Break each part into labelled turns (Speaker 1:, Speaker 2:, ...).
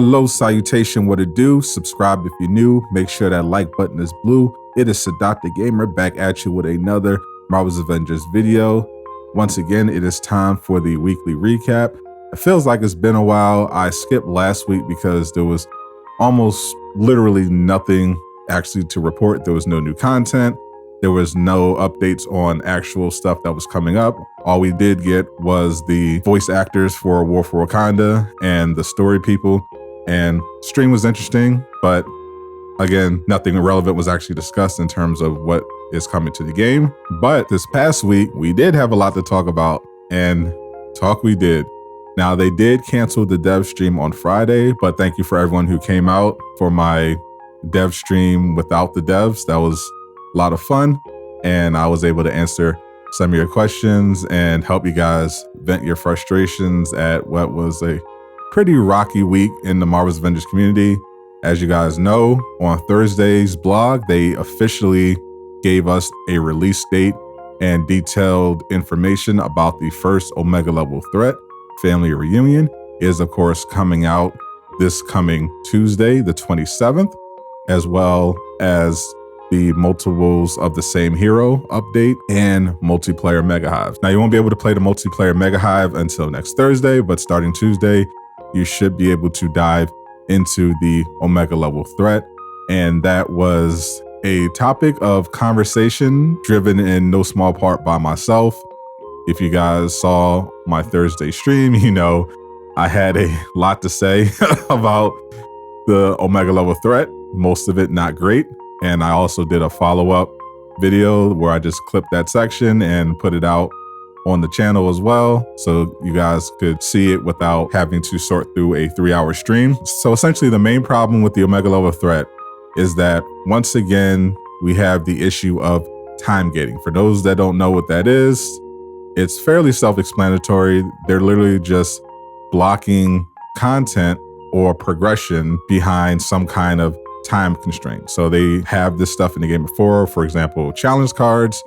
Speaker 1: Hello, salutation, what it do? Subscribe if you're new. Make sure that like button is blue. It is Sadat the Gamer back at you with another Marvel's Avengers video. Once again, it is time for the weekly recap. It feels like it's been a while. I skipped last week because there was almost literally nothing actually to report. There was no new content. There was no updates on actual stuff that was coming up. All we did get was the voice actors for War for Wakanda and the story people. And stream was interesting, but again, nothing relevant was actually discussed in terms of what is coming to the game. But this past week, we did have a lot to talk about, and talk we did. Now, they did cancel the dev stream on Friday, but thank you for everyone who came out for my dev stream without the devs. That was a lot of fun, and I was able to answer some of your questions and help you guys vent your frustrations at what was a pretty rocky week in the Marvel's Avengers community. As you guys know, on Thursday's blog, they officially gave us a release date and detailed information about the first Omega level threat. Family Reunion is, of course, coming out this coming Tuesday, the 27th, as well as the Multiples of the Same Hero update and Multiplayer Mega Hive. Now, you won't be able to play the Multiplayer Mega Hive until next Thursday, but starting Tuesday, you should be able to dive into the Omega level threat. And that was a topic of conversation driven in no small part by myself. If you guys saw my Thursday stream, you know I had a lot to say about the Omega level threat, most of it not great. And I also did a follow-up video where I just clipped that section and put it out on the channel as well, so you guys could see it without having to sort through a 3-hour stream. So essentially the main problem with the Omega level threat is that once again, we have the issue of time gating. For those that don't know what that is, it's fairly self-explanatory. They're literally just blocking content or progression behind some kind of time constraint. So they have this stuff in the game before, for example, challenge cards.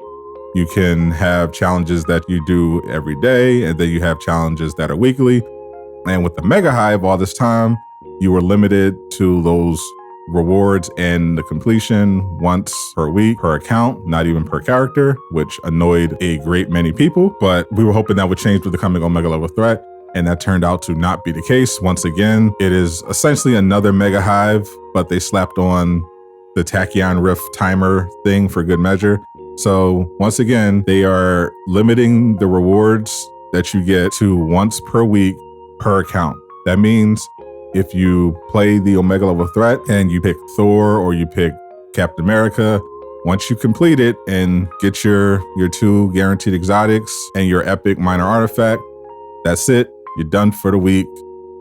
Speaker 1: You can have challenges that you do every day, and then you have challenges that are weekly. And with the Mega Hive all this time, you were limited to those rewards and the completion once per week, per account, not even per character, which annoyed a great many people. But we were hoping that would change with the coming Omega level threat, and that turned out to not be the case. Once again, it is essentially another Mega Hive, but they slapped on the Tachyon Rift timer thing for good measure. So once again, they are limiting the rewards that you get to once per week per account. That means if you play the Omega level threat and you pick Thor or you pick Captain America, once you complete it and get your 2 guaranteed exotics and your epic minor artifact, that's it. You're done for the week,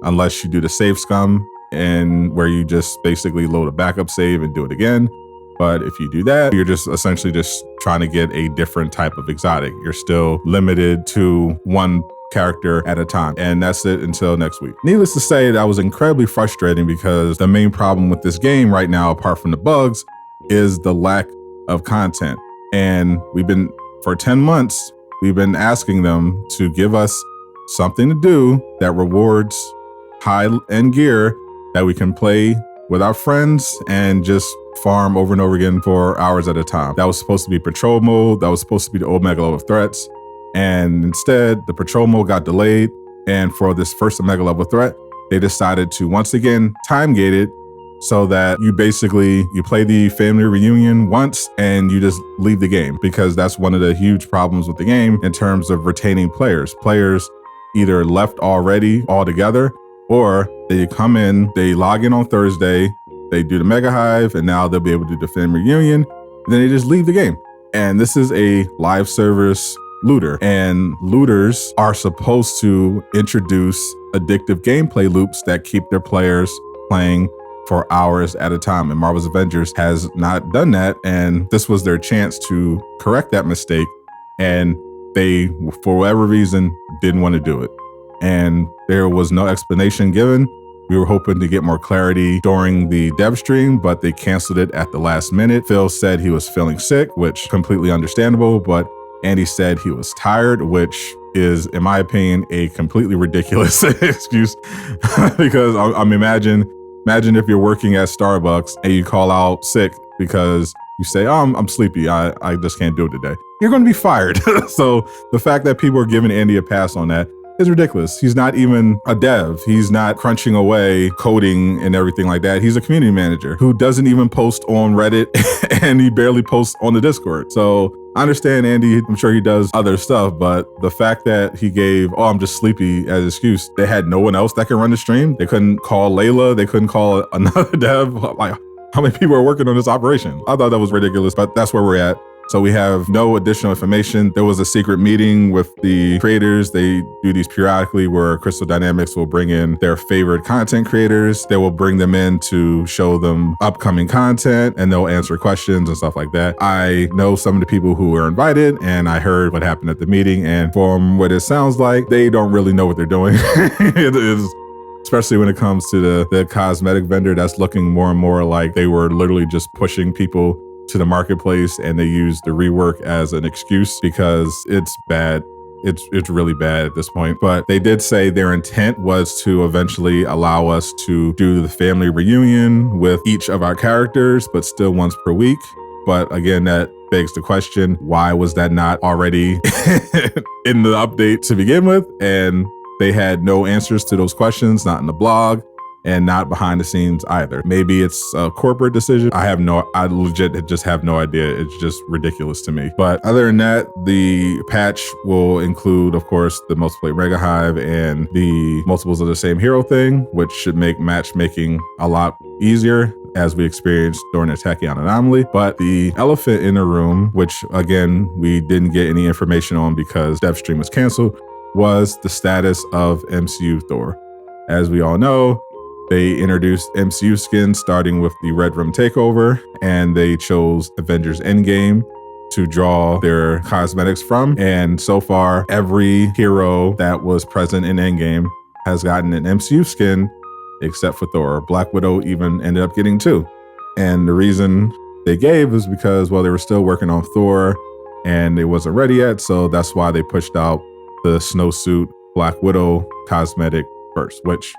Speaker 1: unless you do the save scum, and where you just basically load a backup save and do it again. But if you do that, you're just essentially just trying to get a different type of exotic. You're still limited to one character at a time, and that's it until next week. Needless to say, that was incredibly frustrating because the main problem with this game right now, apart from the bugs, is the lack of content. And for 10 months, we've been asking them to give us something to do that rewards high-end gear that we can play with our friends and just farm over and over again for hours at a time. That was supposed to be patrol mode. That was supposed to be the Omega level threats. And instead, the patrol mode got delayed. And for this first Omega level threat, they decided to once again time gate it so that you play the family reunion once and you just leave the game, because that's one of the huge problems with the game in terms of retaining players. Players either left already altogether, or they come in, they log in on Thursday, they do the Mega Hive, and now they'll be able to do the family reunion, and then they just leave the game. And this is a live service looter, and looters are supposed to introduce addictive gameplay loops that keep their players playing for hours at a time. And Marvel's Avengers has not done that, and this was their chance to correct that mistake, and they, for whatever reason, didn't want to do it. And there was no explanation given. We were hoping to get more clarity during the dev stream, but they canceled it at the last minute. Phil said he was feeling sick, which completely understandable, but Andy said he was tired, which is, in my opinion, a completely ridiculous excuse. Because imagine if you're working at Starbucks and you call out sick because you say, oh, I'm sleepy, I just can't do it today. You're going to be fired. So the fact that people are giving Andy a pass on that is ridiculous. He's not even a dev. He's not crunching away coding and everything like that. He's a community manager who doesn't even post on Reddit and he barely posts on the Discord. So I understand Andy, I'm sure he does other stuff, but the fact that he gave, oh, I'm just sleepy as an excuse, they had no one else that can run the stream. They couldn't call Layla. They couldn't call another dev. Like, how many people are working on this operation? I thought that was ridiculous, but that's where we're at. So we have no additional information. There was a secret meeting with the creators. They do these periodically where Crystal Dynamics will bring in their favorite content creators. They will bring them in to show them upcoming content and they'll answer questions and stuff like that. I know some of the people who were invited and I heard what happened at the meeting, and from what it sounds like, they don't really know what they're doing. It is, especially when it comes to the cosmetic vendor, that's looking more and more like they were literally just pushing people to the marketplace and they use the rework as an excuse because it's bad. It's really bad at this point. But they did say their intent was to eventually allow us to do the family reunion with each of our characters, but still once per week. But again, that begs the question, why was that not already in the update to begin with? And they had no answers to those questions, not in the blog and not behind the scenes either. Maybe it's a corporate decision. I legit just have no idea. It's just ridiculous to me. But other than that, the patch will include, of course, the multiplayer Mega Hive and the multiples of the same hero thing, which should make matchmaking a lot easier as we experienced during the Tachyon Anomaly. But the elephant in the room, which again, we didn't get any information on because dev stream was canceled, was the status of MCU Thor. As we all know, they introduced MCU skins starting with the Red Room Takeover, and they chose Avengers Endgame to draw their cosmetics from. And so far, every hero that was present in Endgame has gotten an MCU skin except for Thor. Black Widow even ended up getting 2. And the reason they gave is because, well, they were still working on Thor and it wasn't ready yet. So that's why they pushed out the snowsuit Black Widow cosmetic first, which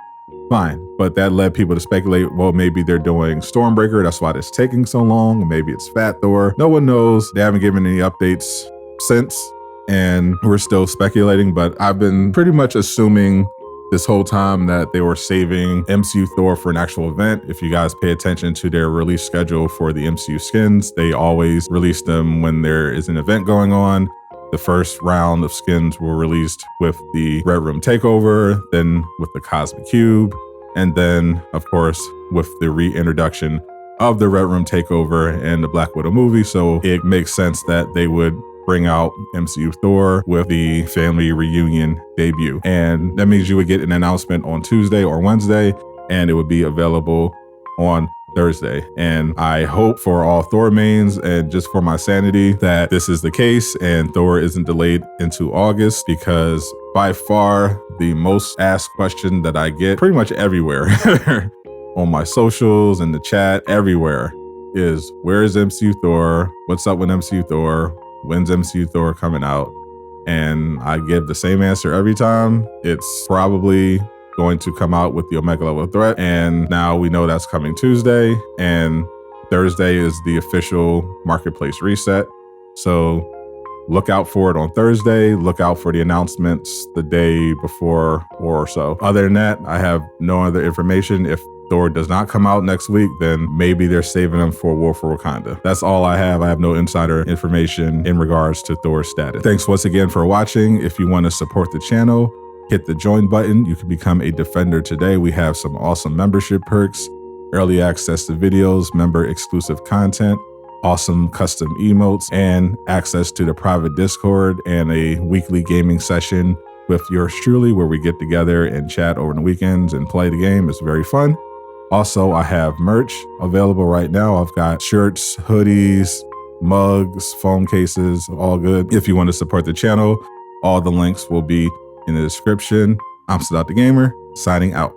Speaker 1: fine. But that led people to speculate, well, maybe they're doing Stormbreaker. That's why it's taking so long. Maybe it's Fat Thor. No one knows. They haven't given any updates since, and we're still speculating, but I've been pretty much assuming this whole time that they were saving MCU Thor for an actual event. If you guys pay attention to their release schedule for the MCU skins, they always release them when there is an event going on. The first round of skins were released with the Red Room Takeover, then with the Cosmic Cube, and then, of course, with the reintroduction of the Red Room Takeover and the Black Widow movie. So it makes sense that they would bring out MCU Thor with the family reunion debut. And that means you would get an announcement on Tuesday or Wednesday, and it would be available on Thursday. And I hope for all Thor mains and just for my sanity that this is the case and Thor isn't delayed into August, because by far the most asked question that I get pretty much everywhere on my socials, in the chat, everywhere is, where is MCU Thor? What's up with MCU Thor? When's MCU Thor coming out? And I give the same answer every time. It's probably going to come out with the Omega level threat. And now we know that's coming Tuesday, and Thursday is the official marketplace reset. So look out for it on Thursday. Look out for the announcements the day before or so. Other than that, I have no other information. If Thor does not come out next week, then maybe they're saving him for War for Wakanda. That's all I have. I have no insider information in regards to Thor's status. Thanks once again for watching. If you want to support the channel, hit the join button. You can become a defender today. We have some awesome membership perks, early access to videos, member exclusive content, awesome custom emotes, and access to the private Discord and a weekly gaming session with yours truly, where we get together and chat over the weekends and play the game. It's very fun. Also, I have merch available right now. I've got shirts, hoodies, mugs, phone cases, all good. If you want to support the channel, all the links will be in the description. I'm Sadat the Gamer, signing out.